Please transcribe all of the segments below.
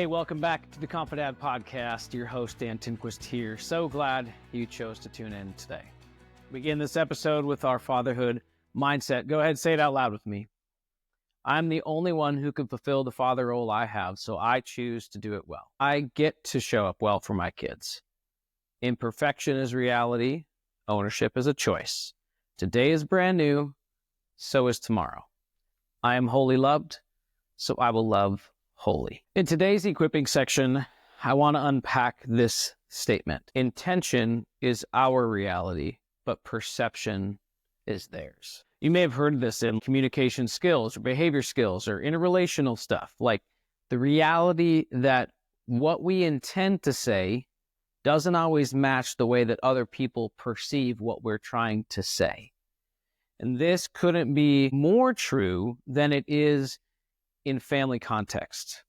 Hey, welcome back to the Confidad Podcast. Your host, Dan Tinquist here. So glad you chose to tune in today. We begin this episode with our fatherhood mindset. Go ahead, say it out loud with me. I'm the only one who can fulfill the father role I have, so I choose to do it well. I get to show up well for my kids. Imperfection is reality. Ownership is a choice. Today is brand new. So is tomorrow. I am wholly loved, so I will love wholly. In today's equipping section, I want to unpack this statement. Intention is our reality, but perception is theirs. You may have heard this in communication skills or behavior skills or interrelational stuff, like the reality that what we intend to say doesn't always match the way that other people perceive what we're trying to say. And this couldn't be more true than it is in family context.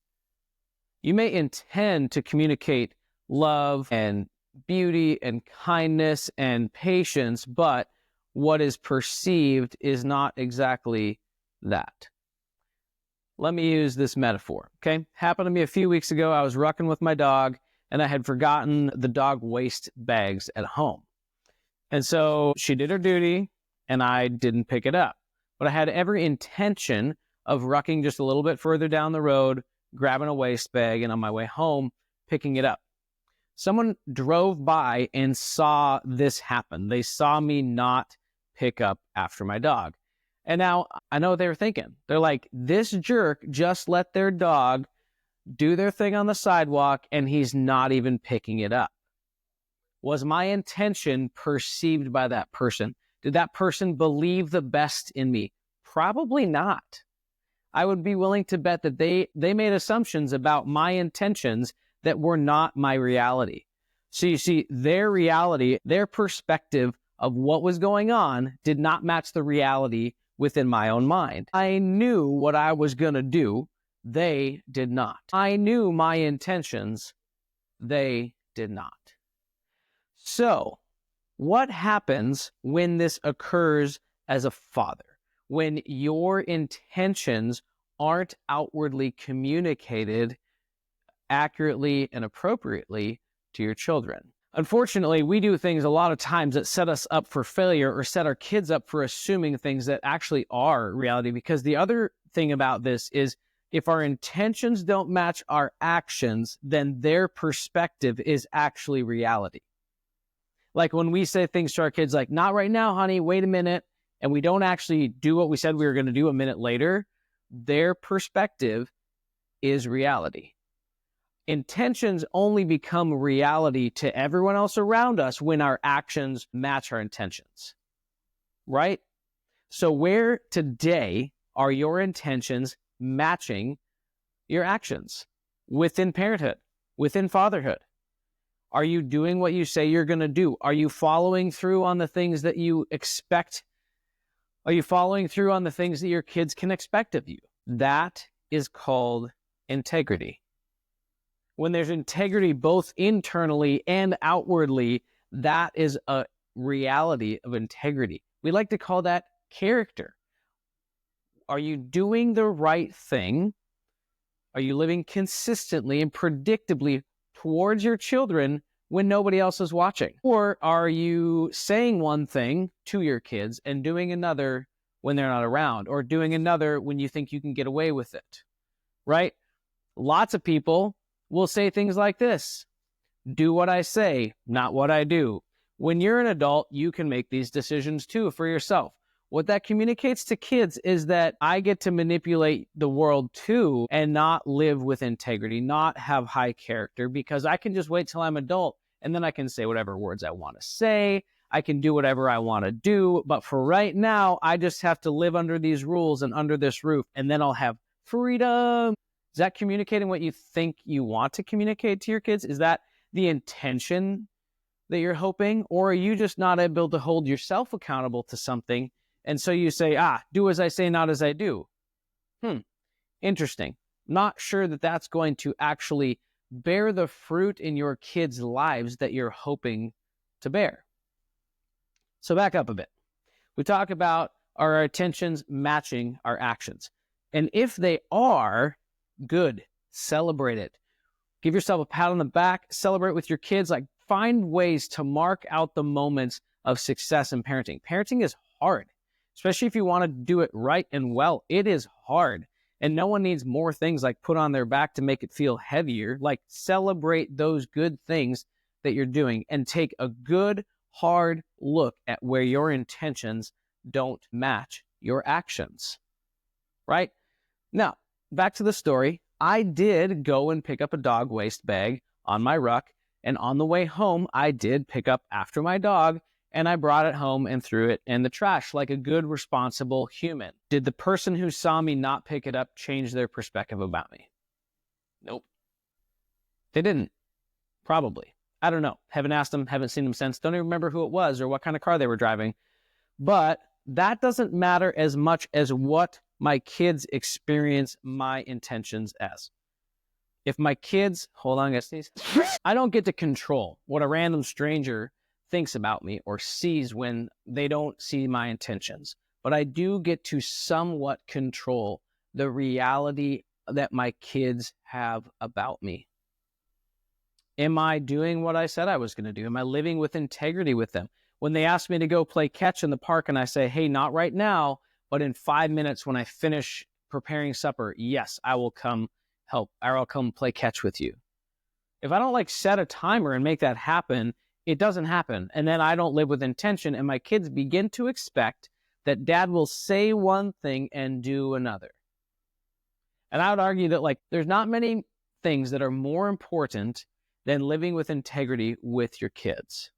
You may intend to communicate love and beauty and kindness and patience, but what is perceived is not exactly that. Let me use this metaphor, okay? Happened to me a few weeks ago. I was rucking with my dog, and I had forgotten the dog waste bags at home. And so she did her duty, and I didn't pick it up. But I had every intention of rucking just a little bit further down the road, grabbing a waste bag, and on my way home, picking it up. Someone drove by and saw this happen. They saw me not pick up after my dog. And now I know what they were thinking. They're like, this jerk just let their dog do their thing on the sidewalk, and he's not even picking it up. Was my intention perceived by that person? Did that person believe the best in me? Probably not. I would be willing to bet that they made assumptions about my intentions that were not my reality. So you see, their reality, their perspective of what was going on did not match the reality within my own mind. I knew what I was going to do. They did not. I knew my intentions. They did not. So what happens when this occurs as a father? When your intentions aren't outwardly communicated accurately and appropriately to your children. Unfortunately, we do things a lot of times that set us up for failure or set our kids up for assuming things that actually are reality. Because the other thing about this is if our intentions don't match our actions, then their perspective is actually reality. Like when we say things to our kids like, not right now, honey, wait a minute, and we don't actually do what we said we were going to do a minute later, their perspective is reality. Intentions only become reality to everyone else around us when our actions match our intentions, right? So where today are your intentions matching your actions within parenthood, within fatherhood? Are you doing what you say you're going to do? Are you following through on the things that you expect? Are you following through on the things that your kids can expect of you? That is called integrity. When there's integrity both internally and outwardly, that is a reality of integrity. We like to call that character. Are you doing the right thing? Are you living consistently and predictably towards your children when nobody else is watching? Or are you saying one thing to your kids and doing another when they're not around, or doing another when you think you can get away with it, right? Lots of people will say things like this: do what I say, not what I do. When you're an adult, you can make these decisions too for yourself. What that communicates to kids is that I get to manipulate the world too and not live with integrity, not have high character, because I can just wait till I'm adult and then I can say whatever words I want to say. I can do whatever I want to do. But for right now, I just have to live under these rules and under this roof, and then I'll have freedom. Is that communicating what you think you want to communicate to your kids? Is that the intention that you're hoping? Or are you just not able to hold yourself accountable to something? And so you say, do as I say, not as I do. Interesting. Not sure that that's going to actually bear the fruit in your kids' lives that you're hoping to bear. So back up a bit. We talk about our intentions matching our actions. And if they are, good, celebrate it. Give yourself a pat on the back, celebrate with your kids, like find ways to mark out the moments of success in parenting. Parenting is hard, especially if you want to do it right and well. It is hard. And no one needs more things like put on their back to make it feel heavier. Like celebrate those good things that you're doing and take a good, hard look at where your intentions don't match your actions, right? Now, back to the story. I did go and pick up a dog waste bag on my ruck, and on the way home, I did pick up after my dog, and I brought it home and threw it in the trash like a good, responsible human. Did the person who saw me not pick it up change their perspective about me? Nope. They didn't. Probably. I don't know. Haven't asked them, haven't seen them since. Don't even remember who it was or what kind of car they were driving. But that doesn't matter as much as what my kids experience my intentions as. If my kids, hold on, I don't get to control what a random stranger thinks about me or sees when they don't see my intentions. But I do get to somewhat control the reality that my kids have about me. Am I doing what I said I was going to do? Am I living with integrity with them? When they ask me to go play catch in the park and I say, hey, not right now, but in 5 minutes when I finish preparing supper, yes, I will come help, or I'll come play catch with you. If I don't set a timer and make that happen, it doesn't happen. And then I don't live with intention, and my kids begin to expect that dad will say one thing and do another. And I would argue that there's not many things that are more important than living with integrity with your kids,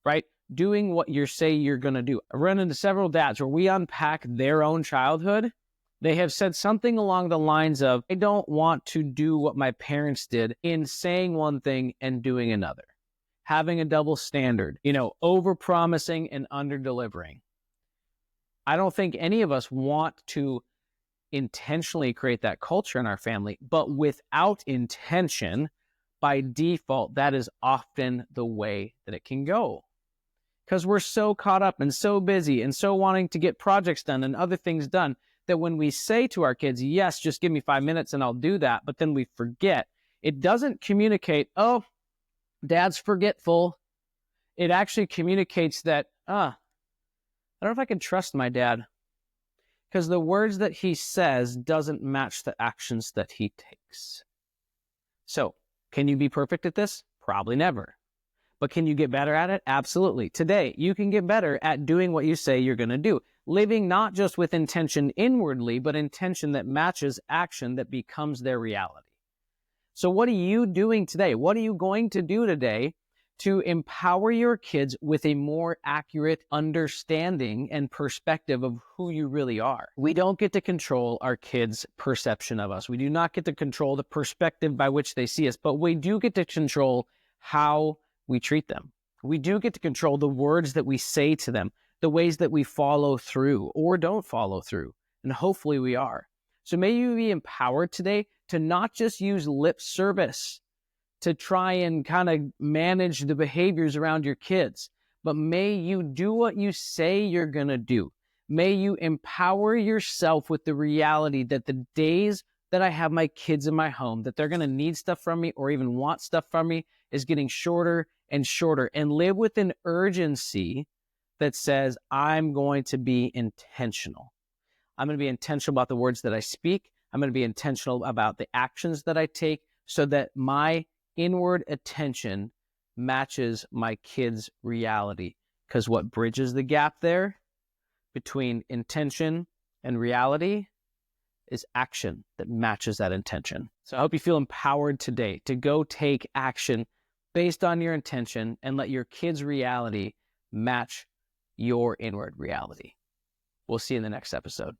right? Doing what you say you're going to do. I run into several dads where we unpack their own childhood. They have said something along the lines of, I don't want to do what my parents did in saying one thing and doing another. Having a double standard, over-promising and under-delivering. I don't think any of us want to intentionally create that culture in our family, but without intention, by default, that is often the way that it can go. Because we're so caught up and so busy and so wanting to get projects done and other things done that when we say to our kids, yes, just give me 5 minutes and I'll do that, but then we forget, it doesn't communicate, oh, dad's forgetful. It actually communicates that, I don't know if I can trust my dad because the words that he says doesn't match the actions that he takes. So, can you be perfect at this? Probably never. But can you get better at it? Absolutely. Today, you can get better at doing what you say you're going to do. Living not just with intention inwardly, but intention that matches action that becomes their reality. So what are you doing today? What are you going to do today to empower your kids with a more accurate understanding and perspective of who you really are? We don't get to control our kids' perception of us. We do not get to control the perspective by which they see us, but we do get to control how we treat them. We do get to control the words that we say to them, the ways that we follow through or don't follow through, and hopefully we are. So may you be empowered today to not just use lip service to try and kind of manage the behaviors around your kids, but may you do what you say you're going to do. May you empower yourself with the reality that the days that I have my kids in my home, that they're going to need stuff from me or even want stuff from me, is getting shorter and shorter, and live with an urgency that says, I'm going to be intentional. I'm going to be intentional about the words that I speak. I'm going to be intentional about the actions that I take so that my inward attention matches my kids' reality. Because what bridges the gap there between intention and reality is action that matches that intention. So I hope you feel empowered today to go take action based on your intention and let your kids' reality match your inward reality. We'll see you in the next episode.